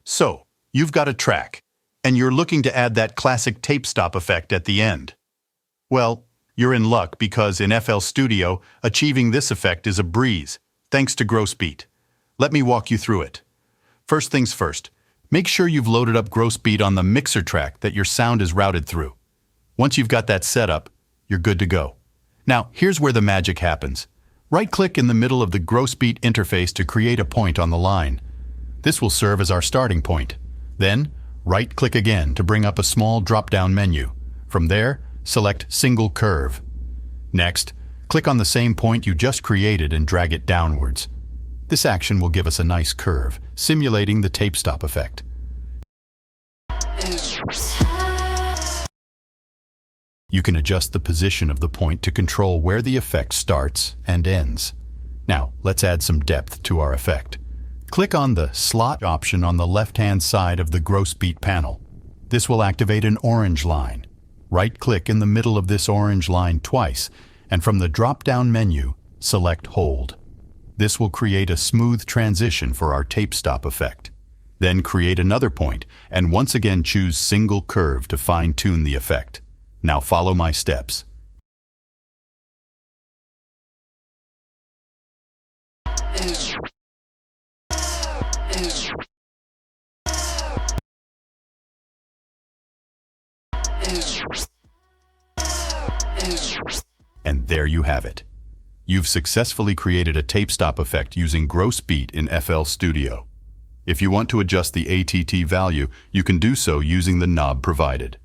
So, you've got a track, and you're looking to add that classic tape stop effect at the end. Well, you're in luck because in FL Studio, achieving this effect is a breeze, thanks to Grossbeat. Let me walk you through it. First things first, make sure you've loaded up Grossbeat on the mixer track that your sound is routed through. Once you've got that set up, you're good to go. Now, here's where the magic happens. Right-click in the middle of the Grossbeat interface to create a point on the line. This will serve as our starting point. Then, right-click again to bring up a small drop-down menu. From there, select Single Curve. Next, click on the same point you just created and drag it downwards. This action will give us a nice curve, simulating the tape stop effect. You can adjust the position of the point to control where the effect starts and ends. Now, let's add some depth to our effect. Click on the Slot option on the left-hand side of the Grossbeat panel. This will activate an orange line. Right-click in the middle of this orange line twice, and from the drop-down menu, select Hold. This will create a smooth transition for our tape stop effect. Then create another point, and once again choose Single Curve to fine-tune the effect. Now follow my steps. And there you have it. You've successfully created a tape stop effect using Grossbeat in FL Studio. If you want to adjust the ATT value, you can do so using the knob provided.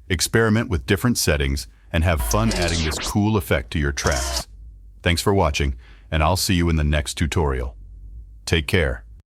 Experiment with different settings and have fun adding this cool effect to your tracks. Thanks for watching, and I'll see you in the next tutorial. Take care.